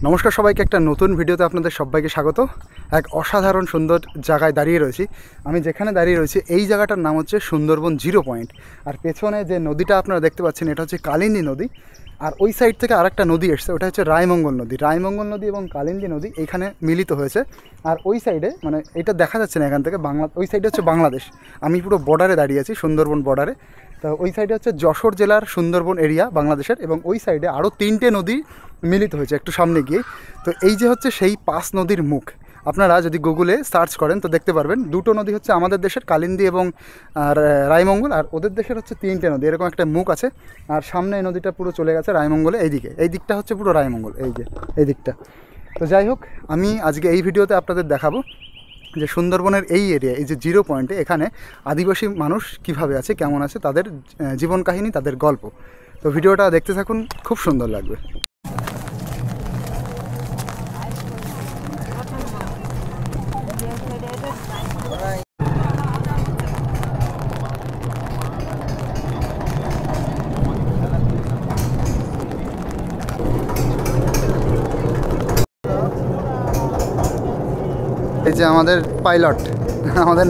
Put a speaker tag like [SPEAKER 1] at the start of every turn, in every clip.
[SPEAKER 1] নমস্কার সবাইকে, একটা নতুন ভিডিওতে আপনাদের সবাইকে স্বাগত। এক অসাধারণ সুন্দর জায়গায় দাঁড়িয়ে রয়েছি। আমি যেখানে দাঁড়িয়ে রয়েছি এই জায়গাটার নাম হচ্ছে সুন্দরবন 0 পয়েন্ট। আর পেছনে যে নদীটা আপনারা দেখতে পাচ্ছেন এটা হচ্ছে কালিন্দী নদী। আর ওই সাইড থেকে আরেকটা নদী এসছে, ওটা হচ্ছে রায়মঙ্গল নদী। রায়মঙ্গল নদী এবং কালিন্দী নদী এইখানে মিলিত হয়েছে। আর ওই সাইডে মানে এটা দেখা যাচ্ছে না এখান থেকে, ওই সাইডে হচ্ছে বাংলাদেশ। আমি পুরো বর্ডারে দাঁড়িয়ে আছি, সুন্দরবন বর্ডারে। তো ওই সাইডে হচ্ছে যশোর জেলার সুন্দরবন এরিয়া বাংলাদেশের, এবং ওই সাইডে আরও 3টে নদী মিলিত হয়েছে একটু সামনে গিয়ে। তো এই যে হচ্ছে সেই 5 নদীর মুখ। আপনারা যদি গুগলে সার্চ করেন তো দেখতে পারবেন, 2টো নদী হচ্ছে আমাদের দেশের কালিন্দী এবং রায়মঙ্গল, আর ওদের দেশের হচ্ছে 3টে নদী। এরকম একটা মুখ আছে। আর সামনে এই নদীটা পুরো চলে গেছে রায়মঙ্গলে, এইদিকে এই দিকটা হচ্ছে পুরো রায়মঙ্গল, এই যে এই দিকটা। তো যাই হোক, আমি আজকে এই ভিডিওতে আপনাদের দেখাবো যে সুন্দরবনের এই এরিয়া, এই যে 0 পয়েন্টে এখানে আদিবাসী মানুষ কিভাবে আছে, কেমন আছে, তাদের জীবন কাহিনী, তাদের গল্প। তো ভিডিওটা দেখতে থাকুন, খুব সুন্দর লাগবে। এই যে আমাদের পাইলট, আমাদের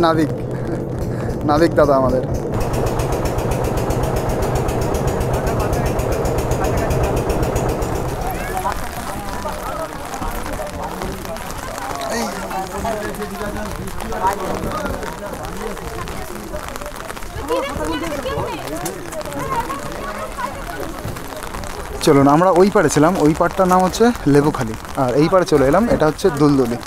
[SPEAKER 1] নাবিক দাদা আমাদের। চলুন, আমরা ওই পারে ছিলাম, ওই পারটার নাম হচ্ছে লেবুখালী, আর এই পারে চলে এলাম, এটা হচ্ছে দুলদুলি।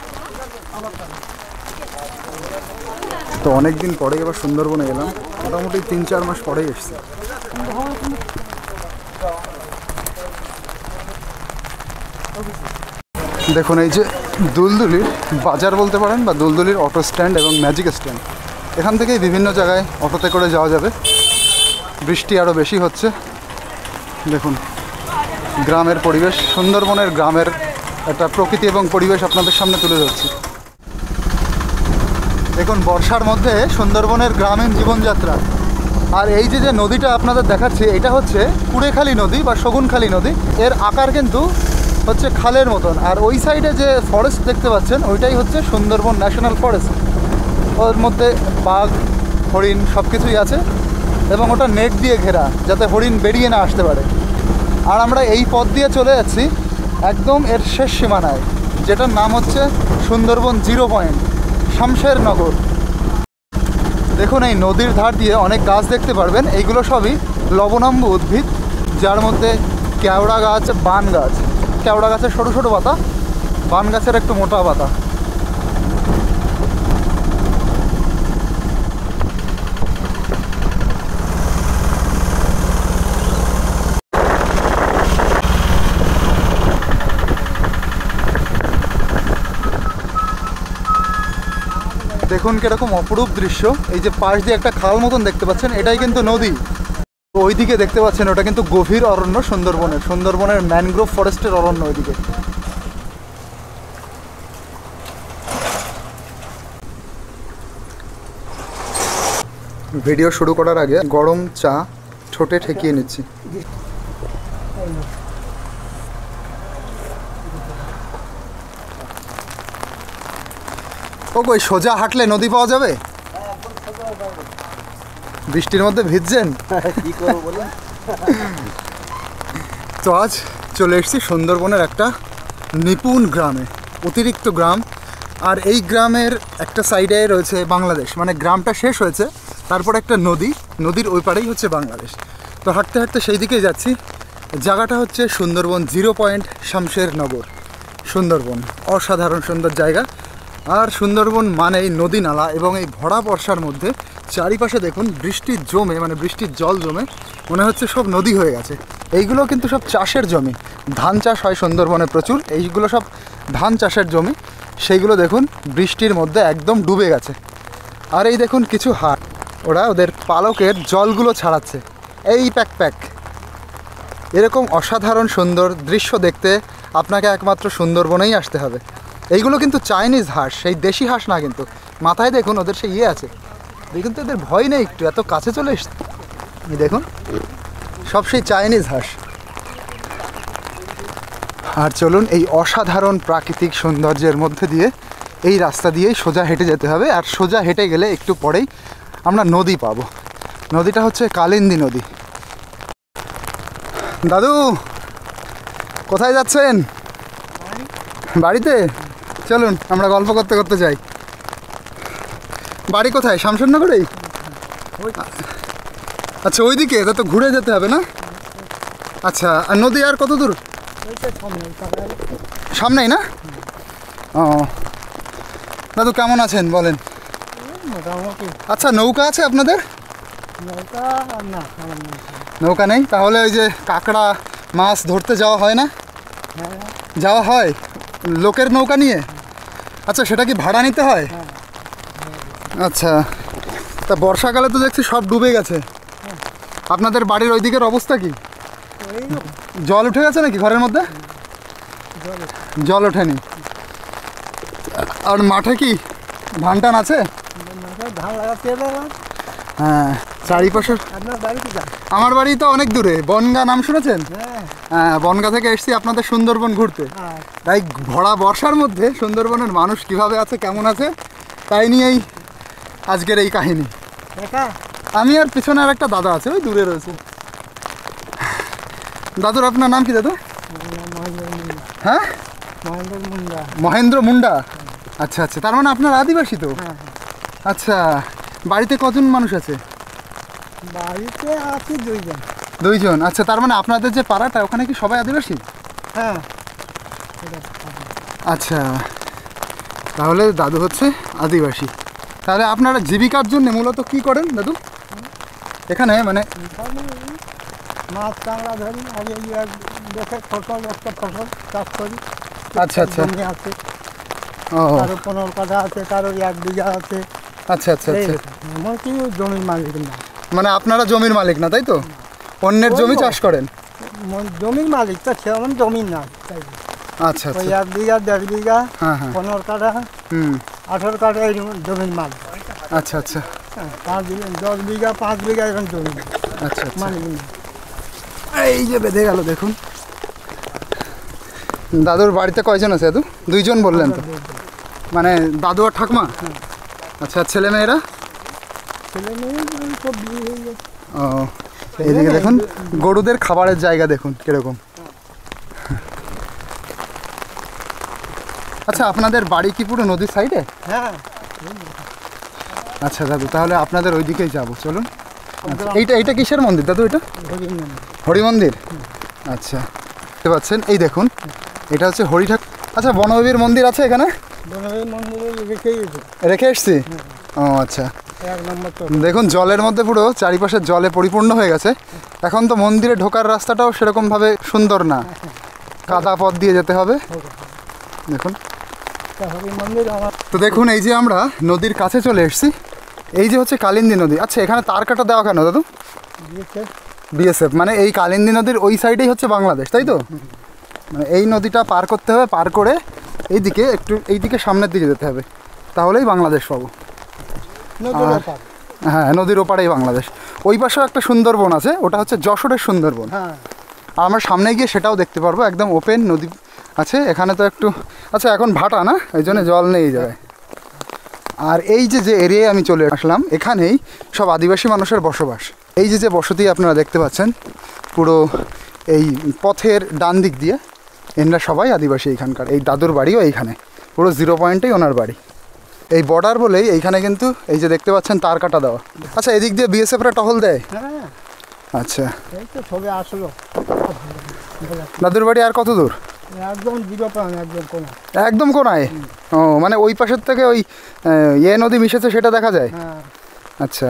[SPEAKER 1] তো অনেক দিন পরেই এবার সুন্দরবনে এলাম, মোটামুটি 3-4 মাস পরেই এসছি। দেখুন এই যে দুলদুলির বাজার বলতে পারেন, বা দুলদুলির অটো স্ট্যান্ড এবং ম্যাজিক স্ট্যান্ড। এখান থেকেই বিভিন্ন জায়গায় অটোতে করে যাওয়া যাবে। বৃষ্টি আরও বেশি হচ্ছে। দেখুন গ্রামের পরিবেশ, সুন্দরবনের গ্রামের একটা প্রকৃতি এবং পরিবেশ আপনাদের সামনে তুলে ধরছি। দেখুন বর্ষার মধ্যে সুন্দরবনের গ্রামীণ জীবনযাত্রা। আর এই যে নদীটা আপনাদের দেখাচ্ছি, এটা হচ্ছে কুড়েখালী নদী বা শগুনখালী নদী। এর আকার কিন্তু হচ্ছে খালের মতন। আর ওই সাইডে যে ফরেস্ট দেখতে পাচ্ছেন ওইটাই হচ্ছে সুন্দরবন ন্যাশনাল ফরেস্ট। ওর মধ্যে বাঘ, হরিণ সব কিছুই আছে, এবং ওটা নেট দিয়ে ঘেরা যাতে হরিণ বেরিয়ে না আসতে পারে। আর আমরা এই পথ দিয়ে চলে যাচ্ছি একদম এর শেষ সীমানায়, যেটার নাম হচ্ছে সুন্দরবন 0 পয়েন্ট, শামশেরনগর। দেখুন এই নদীর ধার দিয়ে অনেক গাছ দেখতে পারবেন। এইগুলো সবই লবণাম্ব উদ্ভিদ, যার মধ্যে কেওড়া গাছ, বান গাছ। কেওড়া গাছের ছোটো ছোটো পাতা, বান গাছের একটু মোটা পাতা। দেখুন কিরকম অপরূপ দৃশ্য। এই যে পাশ দিয়ে একটা খাল মতন দেখতে পাচ্ছেন, এটাই কিন্তু নদী। ওইদিকে দেখতে পাচ্ছেন ওটা কিন্তু গভীর অরণ্য, সুন্দরবনের ম্যানগ্রোভ ফরেস্টের অরণ্য ওইদিকে। ভিডিও শুরু করার আগে গরম চা ঠোঁটে ঠেকিয়ে নিচ্ছি। ও কই সোজা হাঁটলে নদী পাওয়া যাবে? বৃষ্টির মধ্যে ভিজছেন? কি করব বলুন। তো আজ চলে এসেছি সুন্দরবনের একটা নিপুণ গ্রামে, অতিরিক্ত গ্রাম। আর এই গ্রামের একটা সাইডে রয়েছে বাংলাদেশ, মানে গ্রামটা শেষ হয়েছে, তারপর একটা নদীর ওই পারেই হচ্ছে বাংলাদেশ। তো হাঁটতে হাঁটতে সেই দিকেই যাচ্ছি। জায়গাটা হচ্ছে সুন্দরবন 0 পয়েন্ট, শামশেরনগর। সুন্দরবন অসাধারণ সুন্দর জায়গা। আর সুন্দরবন মানেই নদী নালা, এবং এই ভরা বর্ষার মধ্যে চারিপাশে দেখুন বৃষ্টির জমে, মানে বৃষ্টির জল জমে মনে হচ্ছে সব নদী হয়ে গেছে। এইগুলো কিন্তু সব চাষের জমি, ধান চাষ হয় সুন্দরবনে প্রচুর। এইগুলো সব ধান চাষের জমি, সেইগুলো দেখুন বৃষ্টির মধ্যে একদম ডুবে গেছে। আর এই দেখুন কিছু হাঁস, ওরা ওদের পালকের জলগুলো ছাড়াচ্ছে, এই প্যাক প্যাক। এরকম অসাধারণ সুন্দর দৃশ্য দেখতে আপনাকে একমাত্র সুন্দরবনেই আসতে হবে। এইগুলো কিন্তু চাইনিজ হাঁস, সেই দেশি হাঁস না। কিন্তু মাথায় দেখুন ওদের সেই আছে, দেখুন তো এদের ভয় নেই একটু, এত কাছে চলে এসছে। দেখুন সব সেই চাইনিজ হাঁস। আর চলুন এই অসাধারণ প্রাকৃতিক সৌন্দর্যের মধ্যে দিয়ে এই রাস্তা দিয়েই সোজা হেঁটে যেতে হবে। আর সোজা হেঁটে গেলে একটু পরেই আমরা নদী পাবো। নদীটা হচ্ছে কালিন্দী নদী। দাদু কোথায় যাচ্ছেন? বাড়িতে। চলুন আমরা গল্প করতে করতে যাই। বাড়ি কোথায়? শামশেরনগরেই? আচ্ছা ওইদিকে, তা তো ঘুরে যেতে হবে না? আচ্ছা, আর নদী আর কত দূর? সামনেই না? ও দাদু কেমন আছেন বলেন? আচ্ছা নৌকা আছে আপনাদের? নৌকা নেই? তাহলে ওই যে কাঁকড়া মাছ ধরতে যাওয়া হয় না? যাওয়া হয় লোকের নৌকা নিয়ে। আচ্ছা সেটা কি ভাড়া নিতে হয়? আচ্ছা, তা বর্ষাকালে তো দেখছি সব ডুবে গেছে। আপনাদের বাড়ির ওই দিকের অবস্থা কি? জল উঠে গেছে নাকি ঘরের মধ্যে? জল ওঠেনি। আর মাঠে কি ধান টান আছে? হ্যাঁ চারিপাশে। আমার বাড়ি তো অনেক দূরে, বনগা নাম শুনেছেন? হ্যাঁ বনগা থেকে এসেছি আপনাদের সুন্দরবন ঘুরতে। তাই ভরা বর্ষার মধ্যে সুন্দরবনের মানুষ কিভাবে আছে, কেমন আছে, তাই নিয়েই আজকের এই কাহিনী। আমি আর পিছনে আর একটা দাদা আছে, ওই দূরে রয়েছে। দাদুর আপনার নাম কি দাদু? হ্যাঁ মহেন্দ্র মুন্ডা। আচ্ছা আচ্ছা, তার মানে আপনার আদিবাসী তো? আচ্ছা, বাড়িতে কজন মানুষ আছে?
[SPEAKER 2] বাড়িতে আছে দুইজন।
[SPEAKER 1] দুইজন? আচ্ছা, তার মানে আপনাদের যে পাড়াটা ওখানে কি সবাই আদিবাসী?
[SPEAKER 2] হ্যাঁ।
[SPEAKER 1] আচ্ছা, তাহলে দাদু হচ্ছে আদিবাসী। তাহলে আপনারা জীবিকার জন্য মূলত কি করেন দাদু এখানে? মানে
[SPEAKER 2] মাছ কাঁকড়া ধরি, আর দেখে ফসল, একটা ফসল চাষ করি।
[SPEAKER 1] আচ্ছা আচ্ছা,
[SPEAKER 2] আছে
[SPEAKER 1] ও
[SPEAKER 2] কারো 15 কাঠা আছে, কারো 1 বিঘা আছে।
[SPEAKER 1] আচ্ছা আচ্ছা আচ্ছা,
[SPEAKER 2] এমন কি জমির মালিক না।
[SPEAKER 1] মানে আপনারা জমির মালিক না তাই তো? অন্যের জমি চাষ করেন?
[SPEAKER 2] জমির মালিক তো সেরকম জমি না।
[SPEAKER 1] আচ্ছা
[SPEAKER 2] ওই
[SPEAKER 1] আচ্ছা,
[SPEAKER 2] 1 বিঘা 1.5 বিঘা,
[SPEAKER 1] হ্যাঁ হ্যাঁ,
[SPEAKER 2] 15 কাঠা, 18 কাঠা এই জমির মালিক।
[SPEAKER 1] আচ্ছা আচ্ছা
[SPEAKER 2] 5 বিঘা 10 বিঘা 5 বিঘা এখন জমি
[SPEAKER 1] আচ্ছা আচ্ছা।
[SPEAKER 2] মালিক না।
[SPEAKER 1] এই যে বেঁধে গেল দেখুন। দাদুর বাড়িতে কয়জন আছে দাদু? দুইজন বললেন তো, মানে দাদু আর ঠাকুমা? আচ্ছা, ছেলে মেয়েরা?
[SPEAKER 2] ছেলে মেয়ে সব বিয়ে হয়ে গেছে।
[SPEAKER 1] ও এইদিকে দেখুন গরুদের খাবারের জায়গা দেখুন কিরকম। আচ্ছা, আপনাদের বাড়ি কি পুরো নদীর সাইডে?
[SPEAKER 2] হ্যাঁ।
[SPEAKER 1] আচ্ছা দাদু, তাহলে আপনাদের ওই দিকেই যাবো, চলুন। আচ্ছা, এইটা কিসের মন্দির দাদু? এটা হরি মন্দির। আচ্ছা, দেখতে পাচ্ছেন এই দেখুন, এটা হচ্ছে হরি ঠাকুর। আচ্ছা, বনদেবীর মন্দির আছে এখানে?
[SPEAKER 2] বনদেবীর মন্দিরে
[SPEAKER 1] রেখে এসছি। ও আচ্ছা,
[SPEAKER 2] 1 নম্বর তো
[SPEAKER 1] দেখুন জলের মধ্যে পুরো চারিপাশের জলে পরিপূর্ণ হয়ে গেছে। এখন তো মন্দিরে ঢোকার রাস্তাটাও সেরকমভাবে সুন্দর না, কাদা পথ দিয়ে যেতে হবে দেখুন। তো দেখুন এই যে আমরা নদীর কাছে চলে এসেছি, এই যে হচ্ছে কালিন্দী নদী। আচ্ছা, এখানে তার কাটা দেওয়া কেন দাদু? বিএসএফ, মানে এই কালিন্দী নদীর ওই সাইডেই হচ্ছে বাংলাদেশ তাই তো? মানে এই নদীটা পার করতে হবে, পার করে এইদিকে একটু এইদিকে সামনের দিকে যেতে হবে, তাহলেই বাংলাদেশ পাবো। আর হ্যাঁ, নদীর ওপারেই বাংলাদেশ। ওই পাশেও একটা সুন্দরবন আছে, ওটা হচ্ছে যশোরের সুন্দরবন। আর আমরা সামনে গিয়ে সেটাও দেখতে পারবো, একদম ওপেন নদী আছে এখানে তো একটু। আচ্ছা, এখন ভাটা না, এই জন্য জল নেই এই জায়গায়। আর এই যে এরিয়ায় আমি চলে আসলাম, এখানেই সব আদিবাসী মানুষের বসবাস। এই যে বসতি আপনারা দেখতে পাচ্ছেন পুরো এই পথের ডান দিক দিয়ে, এনরা সবাই আদিবাসী এখানকার। এই দাদুর বাড়িও এইখানে, পুরো 0 পয়েন্টেই ওনার বাড়ি। এই বর্ডার বলেই এইখানে কিন্তু এই যে দেখতে পাচ্ছেন তার কাটা দেওয়া। আচ্ছা, এদিক দিয়ে বিএসএফরা টহল দেয়? আচ্ছা, দাদুর বাড়ি আর কত দূর? একদম কোনায়। ও মানে ওই পাশের থেকে ওই নদী মিশেছে সেটা দেখা যায়। আচ্ছা,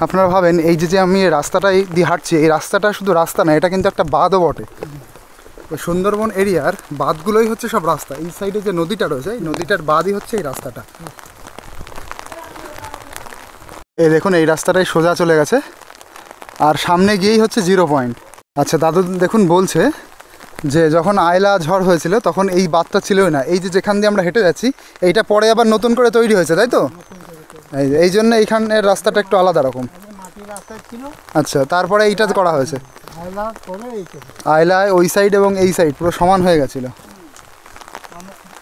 [SPEAKER 1] আপনারা ভাবেন এই যে আমি রাস্তাটা দিয়ে হাঁটছি, এই রাস্তাটা শুধু রাস্তা না, এটা কিন্তু একটা বাঁধও বটে। ওই সুন্দরবন এরিয়ার বাঁধগুলোই হচ্ছে সব রাস্তা। এই সাইডে যে নদীটা রয়েছে, এই নদীটার বাঁধই হচ্ছে এই রাস্তাটা। এই দেখুন এই রাস্তাটাই সোজা চলে গেছে, আর সামনে গিয়েই হচ্ছে 0 পয়েন্ট। আচ্ছা, দাদু দেখুন বলছে যে যখন আয়লা ঝড় হয়েছিল তখন এই বাঁধটা ছিলই না। এই যে যেখান দিয়ে আমরা হেঁটে যাচ্ছি, এইটা পরে আবার নতুন করে তৈরি হয়েছে তাই তো? এই জন্য এইখানের রাস্তাটা একটু আলাদা রকম। আচ্ছা, তারপরে এইটা করা হয়েছে।
[SPEAKER 2] আয়লা করে এই তো
[SPEAKER 1] আয়লায় ওই সাইড এবং এই সাইড পুরো সমান হয়ে গেছিল।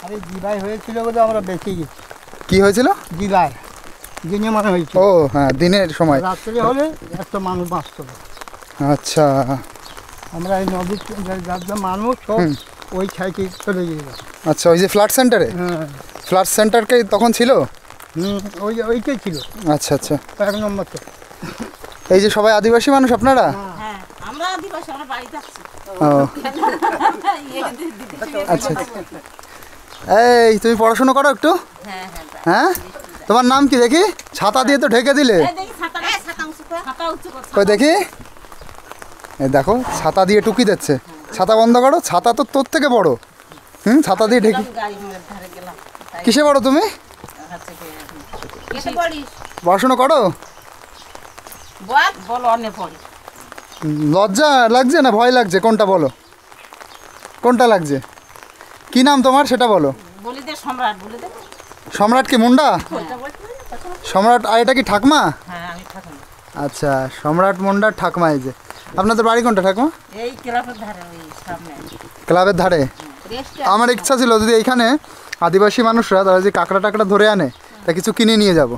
[SPEAKER 2] আরে জিরায় হয়েছিল বলে আমরা বেঁচে গেছি।
[SPEAKER 1] কি হয়েছিল?
[SPEAKER 2] জিরায় দিনে মানে হয়েছিল।
[SPEAKER 1] ও হ্যাঁ, দিনের সময়।
[SPEAKER 2] রাত্রে হলে একটা মানুষ বাঁচত না।
[SPEAKER 1] আচ্ছা
[SPEAKER 2] আমরা এই নদীর যার মানুষ সব ওই সাইডে চলে গিয়েছিল।
[SPEAKER 1] আচ্ছা, ওই যে ফ্লাড সেন্টারে,
[SPEAKER 2] হ্যাঁ
[SPEAKER 1] ফ্লাড সেন্টারকে তখন ছিল?
[SPEAKER 2] ওইটাই ছিল
[SPEAKER 1] আচ্ছা আচ্ছা।
[SPEAKER 2] 1 নম্বর তো।
[SPEAKER 1] এই যে সবাই আদিবাসী মানুষ আপনারা?
[SPEAKER 3] হ্যাঁ, আমরা আদিবাসী, আমরা বাড়িতে আছি।
[SPEAKER 1] ও আচ্ছা আচ্ছা। এই তুমি পড়াশোনা করো একটু?
[SPEAKER 3] হ্যাঁ, হ্যাঁ,
[SPEAKER 1] হ্যাঁ, তোমার নাম কি দেখি? ছাতা দিয়ে তো ঢেকে দিলে।
[SPEAKER 3] এই দেখি ছাতা উঁচু কর।
[SPEAKER 1] ওই দেখি, এই দেখো ছাতা দিয়ে টুকি দিচ্ছে। ছাতা বন্ধ করো, ছাতা তো তোর থেকে বড়। ছাতা দিয়ে ঢেকে।
[SPEAKER 3] গাড়ি মোড়ের ধারে গেলাম।
[SPEAKER 1] কিসে পড়ো তুমি?
[SPEAKER 3] কিসে পড়িস?
[SPEAKER 1] পড়াশোনা করো?
[SPEAKER 3] বল অনে পড়ি।
[SPEAKER 1] লজ্জা লাগছে না ভয় লাগছে? কোনটা বলো, কোনটা লাগছে? কি নাম তোমার সেটা বলো।
[SPEAKER 3] বলি দে সম্রাট, বলে দে।
[SPEAKER 1] সম্রাট কি মুন্ডা?
[SPEAKER 3] ওইটা বলতে পারি না, কথা বল।
[SPEAKER 1] সম্রাট, আর এটা কি ঠাকমা?
[SPEAKER 3] হ্যাঁ, আমি থাকি।
[SPEAKER 1] আচ্ছা, সম্রাট মুন্ডার ঠাকমা। এই যে আপনাদের বাড়ি কোনটা ঠাকমা?
[SPEAKER 3] এই ক্লাবের ধারে, ওই সামনে।
[SPEAKER 1] ক্লাবের ধারে।
[SPEAKER 3] রেস্টে
[SPEAKER 1] আমার ইচ্ছা ছিল যদি এইখানে আদিবাসী মানুষরা তারা যে কাঁকড়া টাকড়া ধরে আনে তা কিছু কিনে নিয়ে যাব,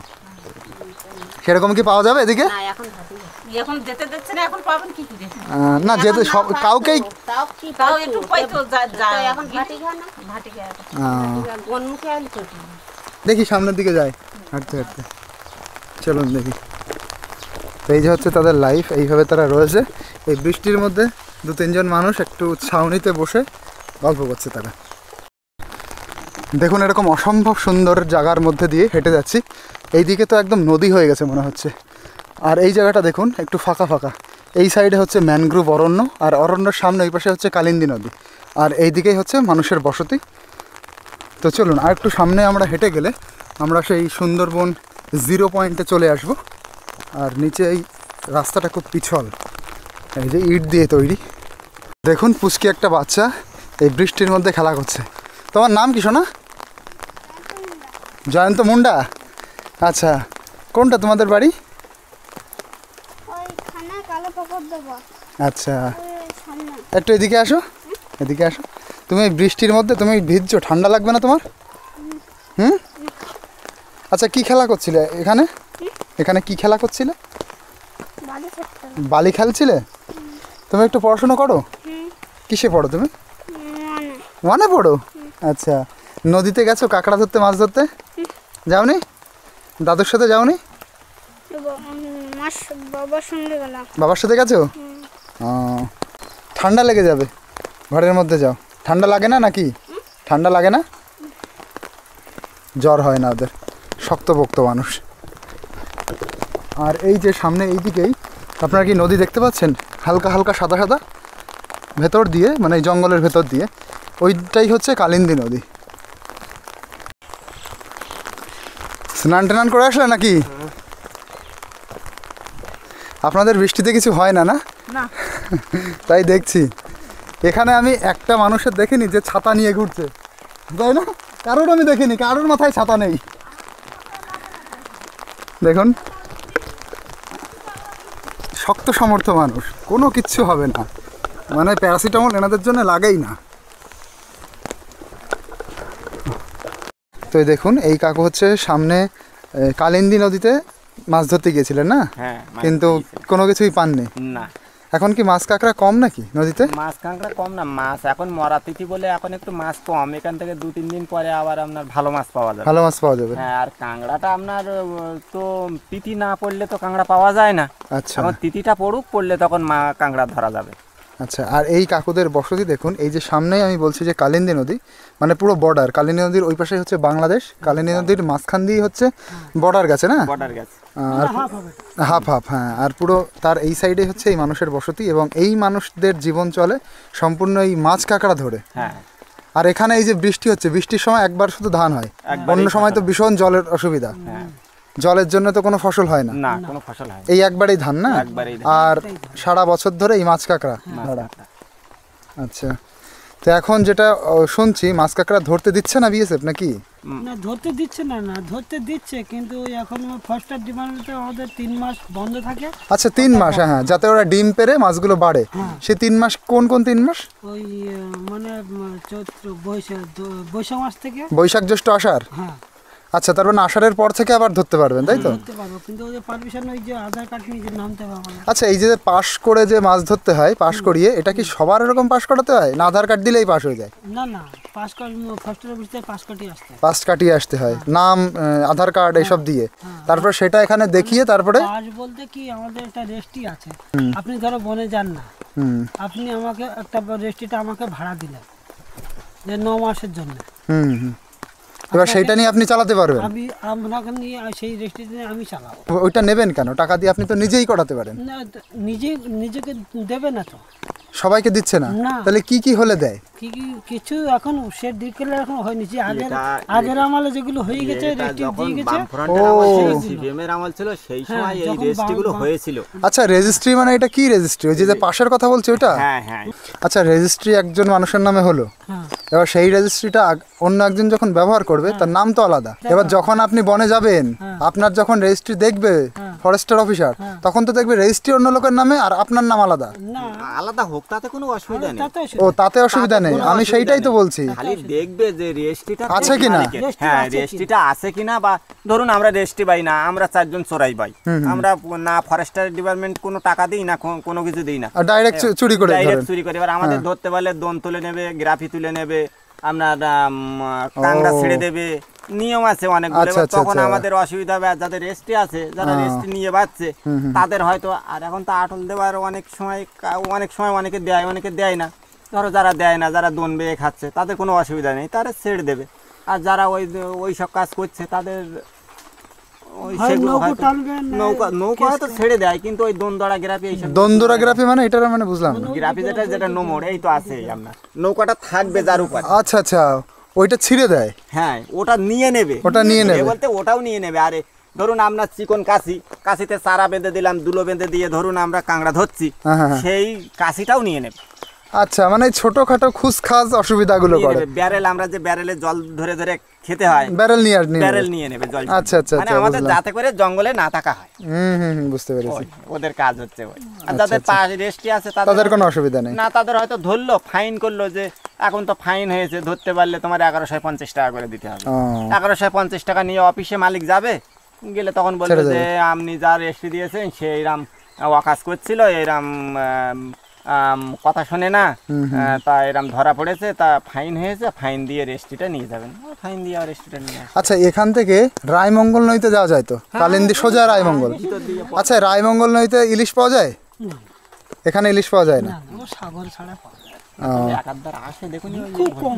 [SPEAKER 1] সেরকম কি পাওয়া যাবে এদিকে?
[SPEAKER 3] না, এখন যেতে দিচ্ছে না, এখন পাবেন কি করে?
[SPEAKER 1] না, যেতে সব কাউকেই।
[SPEAKER 3] তাও একটু পাই তো, এখন ভাটি খায় না, ভাটি খায়। গনমুখে আলি তো।
[SPEAKER 1] দেখি সামনের দিকে যাই হাঁটতে হাঁটতে, চলুন দেখি। তো এই যে হচ্ছে তাদের লাইফ, এইভাবে তারা রয়েছে এই বৃষ্টির মধ্যে। 2-3 জন মানুষ একটু ছাউনিতে বসে গল্প করছে তারা। দেখুন এরকম অসম্ভব সুন্দর জায়গার মধ্যে দিয়ে হেঁটে যাচ্ছি। এই দিকে তো একদম নদী হয়ে গেছে মনে হচ্ছে। আর এই জায়গাটা দেখুন একটু ফাঁকা ফাঁকা। এই সাইডে হচ্ছে ম্যানগ্রোভ অরণ্য, আর অরণ্যের সামনে ওই পাশে হচ্ছে কালিন্দী নদী, আর এই দিকেই হচ্ছে মানুষের বসতি। তো চলুন আর একটু সামনে আমরা হেঁটে গেলে আমরা সেই সুন্দরবন 0 পয়েন্টে চলে আসব। আর নিচে এই রাস্তাটা খুব পিছল, এই যে ইট দিয়ে তৈরি। দেখুন পুচকি একটা বাচ্চা এই বৃষ্টির মধ্যে খেলা করছে। তোমার নাম কি সোনা? জয়ন্ত মুন্ডা। আচ্ছা, কোনটা তোমাদের বাড়ি?
[SPEAKER 4] ওইখানে কালো পাপড় দেবো।
[SPEAKER 1] আচ্ছা,
[SPEAKER 4] ওই সামনে।
[SPEAKER 1] একটু এদিকে আসো, এদিকে আসো। তুমি এই বৃষ্টির মধ্যে তুমি ভিজছো, ঠান্ডা লাগবে না তোমার? আচ্ছা, কি খেলা করছিলে এখানে? এখানে কি খেলা করছিলে?
[SPEAKER 4] বাড়ি থাকতে
[SPEAKER 1] বালি খেলছিলে? তুমি একটু পড়াশোনা করো? কিসে পড়ো তুমি?
[SPEAKER 4] মানে
[SPEAKER 1] ওয়ানে পড়ো? আচ্ছা, নদীতে গেছো কাঁকড়া ধরতে, মাছ ধরতে যাওনি? দাদুর সাথে যাওনি?
[SPEAKER 4] মাস বাবার সঙ্গে গেলাম।
[SPEAKER 1] বাবার সাথে গেছো? ও, ঠান্ডা লেগে যাবে, ঘরের মধ্যে যাও। ঠান্ডা লাগে না নাকি? ঠান্ডা লাগে না? জ্বর হয় না ওদের, শক্তপোক্ত মানুষ। আর এই যে সামনে এই দিকেই আপনারা কি নদী দেখতে পাচ্ছেন? হালকা হালকা সাদা সাদা ভেতর দিয়ে, মানে এই জঙ্গলের ভেতর দিয়ে, ওইটাই হচ্ছে কালিন্দী নদী। স্নান টান করে আসলে নাকি? আপনাদের বৃষ্টিতে কিছু হয় না? না, তাই দেখছি। এখানে আমি একটা মানুষের দেখিনি যে ছাতা নিয়ে ঘুরছে, তাই না? কারোর আমি দেখিনি, কারোর মাথায় ছাতা নেই। দেখুন শক্ত সমর্থ মানুষ, কোনো কিচ্ছু হবে না, মানে প্যারাসিটামল এনাদের জন্য লাগেই না। তো এই দেখুন এই কাকু হচ্ছে সামনে কালিন্দী নদীতে মাছ ধরতে গিয়েছিলেন না?
[SPEAKER 5] হ্যাঁ,
[SPEAKER 1] কিন্তু কোনো কিছুই পাননি।
[SPEAKER 5] না,
[SPEAKER 1] এখন কি মাছ কাঁকড়া কম নাকি নদীতে?
[SPEAKER 5] মাছ কাঁকড়া কম না, মাছ এখন মরা তিথি বলে এখন একটু মাছ কম। এখান থেকে 2-3 দিন পরে আবার আপনার ভালো মাছ পাওয়া যাবে।
[SPEAKER 1] ভালো মাছ পাওয়া যাবে।
[SPEAKER 5] হ্যাঁ, আর কাঁকড়াটা আপনার তো তিথি না পড়লে তো কাঁকড়া পাওয়া যায় না।
[SPEAKER 1] আচ্ছা
[SPEAKER 5] এখন তিথিটা পড়লে তখন কাঁকড়া ধরা যাবে।
[SPEAKER 1] আচ্ছা, আর এই কাকুদের বসতি দেখুন, এই যে সামনেই আমি বলছি যে কালিন্দী নদী, মানে পুরো বর্ডার। কালিন্দী নদীর ওই পাশে হচ্ছে বাংলাদেশ, কালিন্দী নদীর মাঝখান দিয়ে হচ্ছে বর্ডার গেছে না?
[SPEAKER 5] বর্ডার গেছে
[SPEAKER 1] আর হাফ হাফ, হ্যাঁ। আর পুরো তার এই সাইডে হচ্ছে এই মানুষের বসতি, এবং এই মানুষদের জীবন চলে সম্পূর্ণ এই মাছ কাঁকড়া ধরে।
[SPEAKER 5] হ্যাঁ,
[SPEAKER 1] আর এখানে এই যে বৃষ্টি হচ্ছে, বৃষ্টির সময় একবার শুধু ধান হয়,
[SPEAKER 5] একবারই
[SPEAKER 1] অন্য সময় তো ভীষণ জলের অসুবিধা।
[SPEAKER 5] হ্যাঁ,
[SPEAKER 1] জলের জন্য তো কোনো ফসল হয় না,
[SPEAKER 5] না কোনো ফসল হয় না।
[SPEAKER 1] এই একবারেই ধান না?
[SPEAKER 5] একবারেই ধান।
[SPEAKER 1] আর সারা বছর ধরে এই মাছ কাঁকড়া ধরা।
[SPEAKER 5] কাঁকড়া।
[SPEAKER 1] আচ্ছা, তো এখন যেটা শুনছি মাছ কাঁকড়া ধরতে দিচ্ছে না বিএসএফ নাকি?
[SPEAKER 2] না ধরতে দিচ্ছে না ধরতে দিচ্ছে, কিন্তু এখন ফরেস্টার ডিপার্টমেন্টে আমাদের 3 মাস বন্ধ থাকে।
[SPEAKER 1] আচ্ছা 3 মাস, হ্যাঁ, যাতে ওরা ডিম পেরে মাছগুলো বাড়ে। সে 3 মাস কোন কোন 3 মাস?
[SPEAKER 2] ওই মানে চৈত্র বৈশাখ মাস থেকে।
[SPEAKER 1] বৈশাখ জ্যৈষ্ঠ আষাঢ়?
[SPEAKER 2] হ্যাঁ
[SPEAKER 1] আচ্ছা, তার মানে আষাঢ়ের পর থেকে আবার ধরতে পারবেন, তাই তো?
[SPEAKER 2] ধরতে পারবো, কিন্তু ওই যে পারমিশন, ওই যে আধার কার্ড নিয়ে যে নামতে হবে আমাদের।
[SPEAKER 1] আচ্ছা, এই যে পাশ করে যে মাছ ধরতে হয়, পাশ করিয়ে, এটা কি সবার এরকম পাশ করাতে হয়, না আধার কার্ড দিলেই পাশ হয়ে যায়?
[SPEAKER 2] না পাস কার্ড ফরেস্টার অফিসে পাস কার্ডই আসতে হয়।
[SPEAKER 1] পাস কাটিয়ে আসতে হয়, নাম, আধার কার্ড এসব দিয়ে। তারপর সেটা এখানে দেখিয়ে তারপরে
[SPEAKER 2] পাস বলতে কি, আমাদের একটা রেস্ট্রি আছে। আপনি ধরো বনে যান না, আপনি আমাকে একটা রেস্ট্রিটা আমাকে ভাড়া দিলেন যে 9 মাসের জন্য।
[SPEAKER 1] এবার সেইটা নিয়ে আপনি চালাতে পারবেন।
[SPEAKER 2] আপনাকে নিয়ে সেই রেস্ট্রিটা নিয়ে আমি চালাবো।
[SPEAKER 1] ওইটা নেবেন কেন? টাকা দিয়ে আপনি তো নিজেই করাতে পারেন।
[SPEAKER 2] না নিজেকে দেবে না তো,
[SPEAKER 1] সবাইকে দিচ্ছে না?
[SPEAKER 2] না।
[SPEAKER 1] তাহলে কি কি হলে দেয়?
[SPEAKER 2] কিছু এখন সে ডিটেলে এখন হয়নি, যে আগের আমলে যেগুলো হয়ে গেছে রেস্ট্রি দিয়ে গেছে।
[SPEAKER 5] সিপিএমের আমল ছিল সেই সময় এই রেস্ট্রিগুলো হয়েছিল।
[SPEAKER 1] আচ্ছা, রেজিস্ট্রি মানে এটা কি রেজিস্ট্রি? ওই যে পাশের কথা বলছি ওটা?
[SPEAKER 5] হ্যাঁ।
[SPEAKER 1] আচ্ছা, রেজিস্ট্রি একজন মানুষের নামে হলো, এবার সেই রেজিস্ট্রিটা অন্য একজন যখন ব্যবহার করবে তার নাম তো আলাদা। এবার যখন আপনি বনে যাবেন, আপনার যখন রেজিস্ট্রি দেখবে ফরেস্টার অফিসার, তখন তো দেখবে রেজিস্ট্রি অন্য লোকের নামে আর আপনার নাম আলাদা।
[SPEAKER 2] না
[SPEAKER 5] আলাদা হোক, তাতে কোনো অসুবিধা নেই।
[SPEAKER 1] ও, তাতে অসুবিধা নেই, আমি সেইটাই তো বলছি।
[SPEAKER 5] খালি দেখবে যে রেজিস্ট্রিটা
[SPEAKER 1] আছে কিনা।
[SPEAKER 5] হ্যাঁ, রেজিস্ট্রিটা আছে কিনা। বা ধরুন আমরা রেজিস্ট্রি পাই না, আমরা 4 জন চোরাই পাই, আমরা না ফরেস্টার ডিপার্টমেন্ট কোনো টাকা দিই না, কোনো কিছু দিই না,
[SPEAKER 1] ডাইরেক্ট চুরি করে
[SPEAKER 5] ডাইরেক্ট চুরি করে। এবার আমাদের ধরতে পারলে দোন তুলে নেবে, গ্রাফি তুলে নেবে, আপনার কাংড়া ছেড়ে দেবে, নিয়ম আছে অনেকগুলো। তখন আমাদের অসুবিধা হবে। আর যাদের রেজিস্ট্রি আছে, যারা রেজিস্ট্রি নিয়ে বাঁচছে, তাদের হয়তো, আর এখন তো আটল দেওয়ার অনেক সময় অনেকে দেয়, অনেকে দেয় না। ধরো যারা দেয় না, যারা দোন বেয়ে খাচ্ছে, তাদের কোনো অসুবিধা নেই, তারা ছেড়ে দেবে। আর যারা ওই সব কাজ করছে, তাদের নৌকা হয়তো ছেড়ে দেয়, কিন্তু ওই দোনদড়া গ্রাফি, এইসব
[SPEAKER 1] দন্দুরা গ্রাফি মানে এটা মানে বুঝলাম না।
[SPEAKER 5] গ্রাফি যেটা নোমর, এই তো আছে আপনার নৌকাটা থাকবে যার উপর।
[SPEAKER 1] আচ্ছা আচ্ছা, ওইটা ছিঁড়ে দেয়।
[SPEAKER 5] হ্যাঁ, ওটা নিয়ে নেবে, বলতে ওটাও নিয়ে নেবে। আরে ধরুন আমরা চিকন কাশিতে চারা বেঁধে দিলাম, দুলো বেঁধে দিয়ে ধরুন আমরা কাঁকড়া ধরছি, সেই কাশিটাও নিয়ে নেবে।
[SPEAKER 1] আচ্ছা, মানে ছোটখাটো খুসখাস অসুবিধাগুলো করে।
[SPEAKER 5] ব্যারেল, আমরা যে ব্যারেলে জল ধরে ধরে খেতে হয়,
[SPEAKER 1] ব্যারেল নিয়ে
[SPEAKER 5] নেবে জল।
[SPEAKER 1] আচ্ছা আচ্ছা,
[SPEAKER 5] মানে আমাদের যাতে করে জঙ্গলে না থাকা হয়।
[SPEAKER 1] বুঝতে পেরেছি,
[SPEAKER 5] ওদের কাজ হচ্ছে ওই। আর যাদের পাশে রেস্ট্রি আছে,
[SPEAKER 1] তাদের কোনো অসুবিধা নেই।
[SPEAKER 5] না, তাদের হয়তো ধরলো, ফাইন করলো, যে এখন তো ফাইন হয়েছে, ধরতে পারলে তোমার 1150 টাকা করে দিতে হবে। 1150 টাকা নিয়ে অফিসে মালিক যাবে, গেলে তখন বলবে যে আপনি যা রেস্ট্রি দিয়েছেন সে এরম ওয়াকাজ করছিল, এরম কথা শোনে না, তা এরম ধরা পড়েছে, তা ফাইন হয়েছে, ফাইন দিয়ে রেস্ট্রিটা নিয়ে যাবেন। ফাইন দিয়ে রেস্ট্রিটা নিয়ে।
[SPEAKER 1] আচ্ছা, এখান থেকে রায়মঙ্গল নদীতে যাওয়া যায় তো? কালিন্দী সোজা রায়মঙ্গল। আচ্ছা, রায়মঙ্গল নদীতে ইলিশ পাওয়া যায়? এখানে ইলিশ পাওয়া যায় না,
[SPEAKER 2] সাগর ছাড়া পাওয়া যায়।
[SPEAKER 5] আসে দেখুন,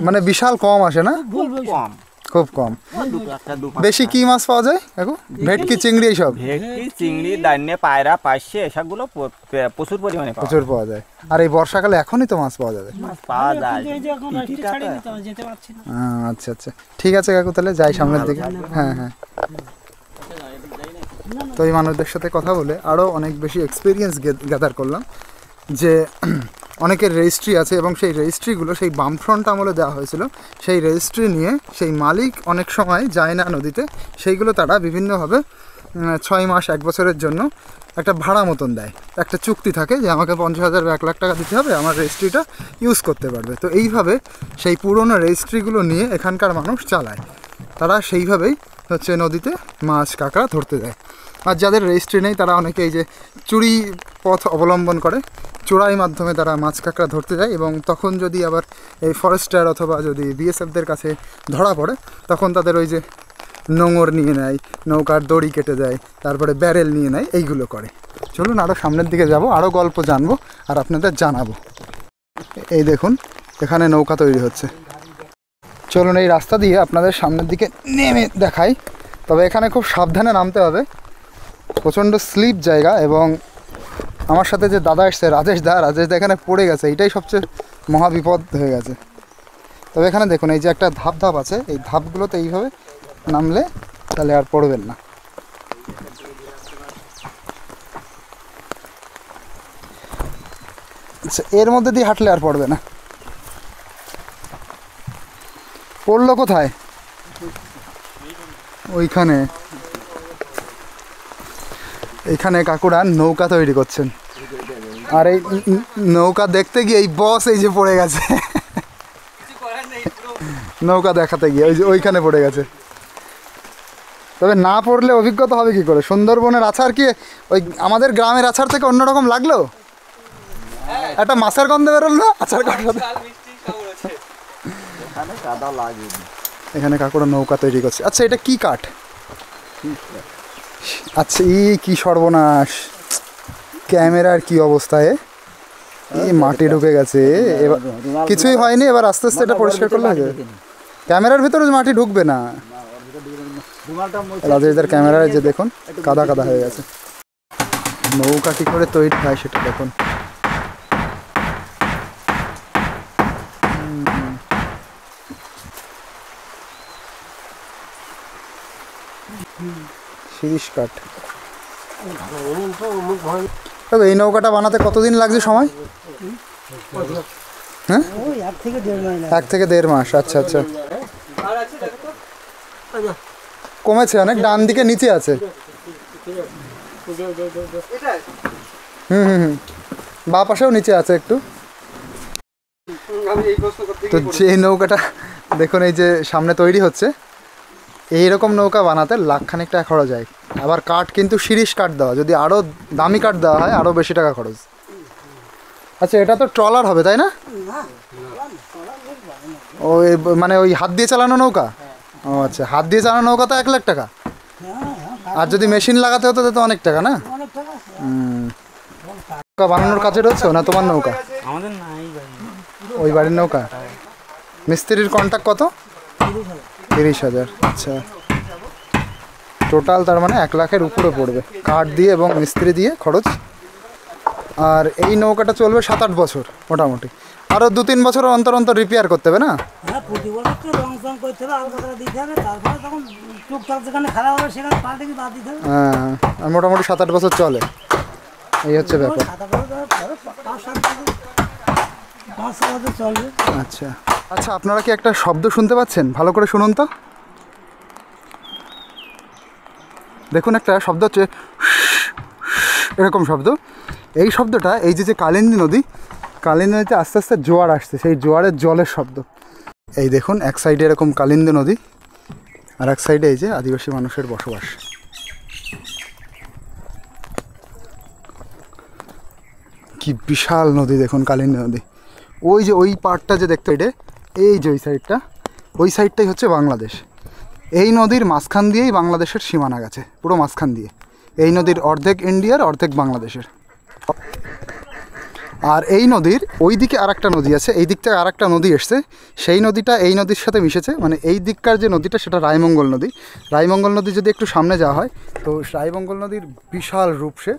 [SPEAKER 1] মানে বিশাল কম আসে না?
[SPEAKER 5] কম,
[SPEAKER 1] খুব কম। বেশি কি মাছ পাওয়া যায় এখন? ভেটকি, চিংড়ি, এইসব?
[SPEAKER 5] ভেটকি, চিংড়ি, দান্নে, পায়রা, পার্শে, এসবগুলো প্রচুর পরিমাণে
[SPEAKER 1] প্রচুর পাওয়া যায়। আর এই বর্ষাকালে এখনই তো মাছ পাওয়া যাবে।
[SPEAKER 5] পাওয়া যায়।
[SPEAKER 1] আচ্ছা আচ্ছা, ঠিক আছে কাকু, তাহলে যাই সামনের দিকে। হ্যাঁ হ্যাঁ। তো এই মানুষদের সাথে কথা বলে আরও অনেক বেশি এক্সপিরিয়েন্স গ্যাদার করলাম যে অনেকের রেজিস্ট্রি আছে, এবং সেই রেজিস্ট্রিগুলো সেই বামফ্রন্ট আমলে দেওয়া হয়েছিল। সেই রেজিস্ট্রি নিয়ে সেই মালিক অনেক সময় যায় না নদীতে, সেইগুলো তারা বিভিন্নভাবে 6 মাস 1 বছরের জন্য একটা ভাড়া মতন দেয়। একটা চুক্তি থাকে যে আমাকে 50,000 বা 1 লাখ টাকা দিতে হবে, আমার রেজিস্ট্রিটা ইউজ করতে পারবে। তো এইভাবে সেই পুরনো রেজিস্ট্রিগুলো নিয়ে এখানকার মানুষ চালায়। তারা সেইভাবেই হচ্ছে নদীতে মাছ কাঁকড়া ধরতে দেয়। আর যাদের রেজিস্ট্রি নেই, তারা অনেকে এই যে চুরি পথ অবলম্বন করে, চোরাই মাধ্যমে তারা মাছ কাঁকড়া ধরতে যায়। এবং তখন যদি আবার এই ফরেস্টার অথবা যদি বিএসএফদের কাছে ধরা পড়ে, তখন তাদের ওই যে নোঙর নিয়ে নেয়, নৌকার দড়ি কেটে দেয়, তারপরে ব্যারেল নিয়ে নেয়, এইগুলো করে। চলুন আরও সামনের দিকে যাব, আরও গল্প জানবো আর আপনাদের জানাবো। এই দেখুন, এখানে নৌকা তৈরি হচ্ছে। চলুন এই রাস্তা দিয়ে আপনাদের সামনের দিকে নেমে দেখাই। তবে এখানে খুব সাবধানে নামতে হবে, প্রচণ্ড স্লিপ জায়গা। এবং আমার সাথে যে দাদা এসছে, রাজেশ দা এখানে পড়ে গেছে, এইটাই সবচেয়ে মহাবিপদ হয়ে গেছে। তবে এখানে দেখুন, এই যে একটা ধাপ আছে, এই ধাপগুলোতে এইভাবে নামলে তাহলে আর পড়বেন না। আচ্ছা, এর মধ্যে দিয়ে হাঁটলে আর পড়বে না। পড়লো কোথায়? ওইখানে। এইখানে কাকুরা নৌকা তৈরি করছেন, আর এই নৌকা দেখতে গিয়ে এই বস এই যে পড়ে গেছে নৌকা দেখাতে গিয়ে ওই যে ওইখানে পড়ে গেছে। তবে না পড়লে অভিজ্ঞতা হবে কি করে? সুন্দরবনের আছাড় কি ওই আমাদের গ্রামের আছাড় থেকে অন্যরকম লাগলো? একটা মাছের গন্ধ বেরোল না আছাড় কাটাতে? এখানে কাকুরা নৌকা তৈরি করছে। আচ্ছা এটা কি কাঠ? আচ্ছা কি সর্বনাশ, ক্যামেরার কি অবস্থায়, এই মাটি ঢুকে গেছে। এবার কিছুই হয়নি, এবার আস্তে আস্তে এটা পরিষ্কার করলে হবে। ক্যামেরার ভিতরে মাটি ঢুকবে না। রাজেশদার ক্যামেরায় যে দেখুন কাদা কাদা হয়ে গেছে। নৌকা কি করে তৈরি হয় সেটা দেখুন। শিরিষ কাঠ। তবে এই নৌকাটা বানাতে কতদিন লাগছে সময়? হ্যাঁ, 1 থেকে 1.5 মাস। আচ্ছা আচ্ছা, কমেছে অনেক, ডান দিকে নিচে আছে। বাঁ পাশেও নিচে আছে একটু। তো যে নৌকাটা দেখুন এই যে সামনে তৈরি হচ্ছে, এইরকম নৌকা বানাতে লাখখানিক টাকা খরচ হয়। আবার কাঠ কিন্তু শিরিষ কাঠ দেওয়া, যদি আরও দামি কাঠ দেওয়া হয় আরও বেশি টাকা খরচ। আচ্ছা এটা তো ট্রলার হবে তাই না? ওই মানে ওই হাত দিয়ে চালানো নৌকা? ও আচ্ছা, হাত দিয়ে চালানো নৌকা তো 1 লাখ টাকা, আর যদি মেশিন লাগাতে হতো তো অনেক টাকা না? নৌকা বানানোর কাজে রয়েছে না তোমার নৌকা?
[SPEAKER 2] আমাদের নাই
[SPEAKER 1] ওই বাড়ির নৌকা। মিস্ত্রির কন্ট্যাক্ট কত? 30,000। আচ্ছা, টোটাল তার মানে 1 লাখের উপরে পড়বে কাঠ দিয়ে এবং মিস্ত্রি দিয়ে খরচ। আর এই নৌকাটা চলবে 7-8 বছর মোটামুটি, আরও 2-3 বছর অন্তর অন্তর রিপেয়ার করতে হবে না?
[SPEAKER 2] হ্যাঁ, প্রতি বছর তো রং চং করতে হবে, আলগা দিতে হবে, তারপরে তখন টুকটাক যেখানে খারাপ হবে সেখানে পাল্টে কি বাদ দিতে হবে।
[SPEAKER 1] হ্যাঁ, আর মোটামুটি 7-8 বছর চলে, এই হচ্ছে ব্যাপার।
[SPEAKER 2] 5 বছর চলবে।
[SPEAKER 1] আচ্ছা আচ্ছা, আপনারা কি একটা শব্দ শুনতে পাচ্ছেন? ভালো করে শুনুন তো। দেখুন একটা শব্দ হচ্ছে এরকম শব্দ। এই শব্দটা এই যে কালিন্দী নদী, কালিন্দী নদীতে আস্তে আস্তে জোয়ার আসছে, সেই জোয়ারের জলের শব্দ। এই দেখুন এক সাইডে এরকম কালিন্দী নদী, আর এক সাইডে এই যে আদিবাসী মানুষের বসবাস। কি বিশাল নদী দেখুন কালিন্দী নদী। ওই যে ওই পাড়টা যে দেখতে, এই যে ওই সাইডটাই হচ্ছে বাংলাদেশ। এই নদীর মাঝখান দিয়েই বাংলাদেশের সীমানা গেছে, পুরো মাঝখান দিয়ে। এই নদীর অর্ধেক ইন্ডিয়ার অর্ধেক বাংলাদেশের। আর এই নদীর ওই দিকে আর একটা নদী আছে, এই দিক থেকে আর একটা নদী এসছে, সেই নদীটা এই নদীর সাথে মিশেছে। মানে এই দিককার যে নদীটা সেটা রায়মঙ্গল নদী। রায়মঙ্গল নদী যদি একটু সামনে যাওয়া হয় তো রায়মঙ্গল নদীর বিশাল রূপ সে,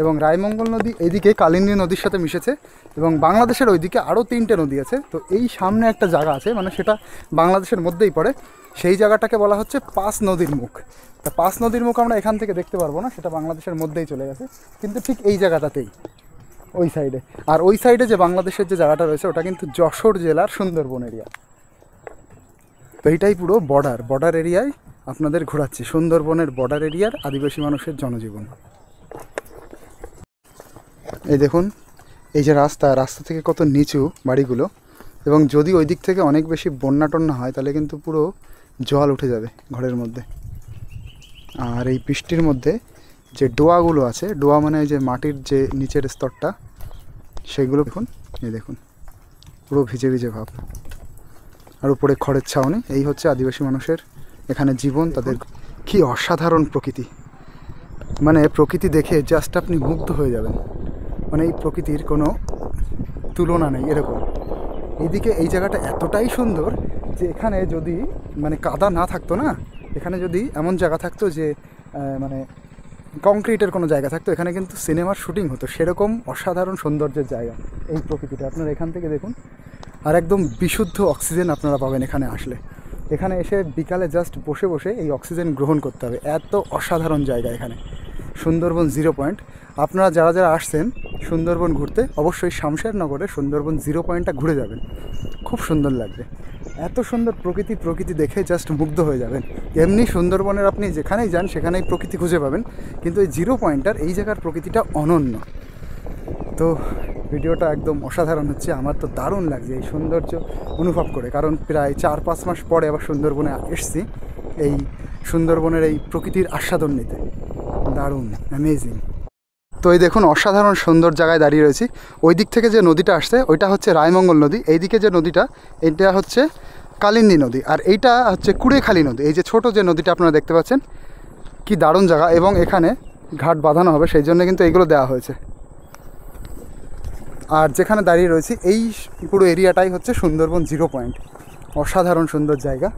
[SPEAKER 1] এবং রায়মঙ্গল নদী এইদিকে কালিন্দী নদীর সাথে মিশেছে, এবং বাংলাদেশের ওইদিকে আরও 3টে নদী আছে। তো এই সামনে একটা জায়গা আছে, মানে সেটা বাংলাদেশের মধ্যেই পড়ে, সেই জায়গাটাকে বলা হচ্ছে 5 নদীর মুখ। তা 5 নদীর মুখ আমরা এখান থেকে দেখতে পারবো না, সেটা বাংলাদেশের মধ্যেই চলে গেছে, কিন্তু ঠিক এই জায়গাটাতেই ওই সাইডে। আর ওই সাইডে যে বাংলাদেশের যে জায়গাটা রয়েছে ওটা কিন্তু যশোর জেলার সুন্দরবন এরিয়া। তো এইটাই পুরো বর্ডার এরিয়ায় আপনাদের ঘোরাচ্ছি, সুন্দরবনের বর্ডার এরিয়ার আদিবাসী মানুষের জনজীবন। এই দেখুন এই যে রাস্তা থেকে কত নিচু বাড়িগুলো, এবং যদি ওই দিক থেকে অনেক বেশি বন্যা টন্যা হয় তাহলে কিন্তু পুরো জল উঠে যাবে ঘরের মধ্যে। আর এই বৃষ্টির মধ্যে যে ডোয়াগুলো আছে, ডোয়া মানে যে মাটির যে নিচের স্তরটা, সেগুলো দেখুন, এই দেখুন পুরো ভিজে ভিজে ভাব। আর উপরে খড়ের ছাউনি। এই হচ্ছে আদিবাসী মানুষের এখানে জীবন। তাদের কি অসাধারণ প্রকৃতি, মানে প্রকৃতি দেখে জাস্ট আপনি মুগ্ধ হয়ে যাবেন। মানে এই প্রকৃতির কোনো তুলনা নেই এরকম। এইদিকে এই জায়গাটা এতটাই সুন্দর যে এখানে যদি মানে কাদা না থাকতো না, এখানে যদি এমন জায়গা থাকতো যে মানে কংক্রিটের কোনো জায়গা থাকতো, এখানে কিন্তু সিনেমার শুটিং হতো। সেরকম অসাধারণ সৌন্দর্যের জায়গা এই প্রকৃতিটা। আপনারা এখান থেকে দেখুন, আর একদম বিশুদ্ধ অক্সিজেন আপনারা পাবেন এখানে আসলে। এখানে এসে বিকালে জাস্ট বসে বসে এই অক্সিজেন গ্রহণ করতে হবে, এত অসাধারণ জায়গা এখানে সুন্দরবন 0 পয়েন্ট। আপনারা যারা যারা আসছেন সুন্দরবন ঘুরতে, অবশ্যই শামশেরনগরে সুন্দরবন 0 পয়েন্টটা ঘুরে যাবেন, খুব সুন্দর লাগবে। এত সুন্দর প্রকৃতি দেখে জাস্ট মুগ্ধ হয়ে যাবেন। এমনি সুন্দরবনের আপনি যেখানেই যান সেখানেই প্রকৃতি খুঁজে পাবেন, কিন্তু এই জিরো পয়েন্টার এই জায়গার প্রকৃতিটা অনন্য। তো ভিডিওটা একদম অসাধারণ হচ্ছে, আমার তো দারুণ লাগছে এই সৌন্দর্য অনুভব করে, কারণ প্রায় 4-5 মাস পরে আবার সুন্দরবনে এসেছি এই সুন্দরবনের এই প্রকৃতির আস্বাদন নিতে। দারুণ, অ্যামেজিং। তো এই দেখুন অসাধারণ সুন্দর জায়গায় দাঁড়িয়ে রয়েছি। ওই দিক থেকে যে নদীটা আসছে ওইটা হচ্ছে রায়মঙ্গল নদী, এইদিকে যে নদীটা এটা হচ্ছে কালিন্দী নদী, আর এইটা হচ্ছে কুড়েখালি নদী। এই যে ছোট যে নদীটা আপনারা দেখতে পাচ্ছেন, কি দারুণ জায়গা, এবং এখানে ঘাট বাঁধানো হবে সেই জন্য কিন্তু এগুলো দেওয়া হয়েছে। আর যেখানে দাঁড়িয়ে রয়েছি এই পুরো এরিয়াটাই হচ্ছে সুন্দরবন জিরো পয়েন্ট। অসাধারণ সুন্দর জায়গা।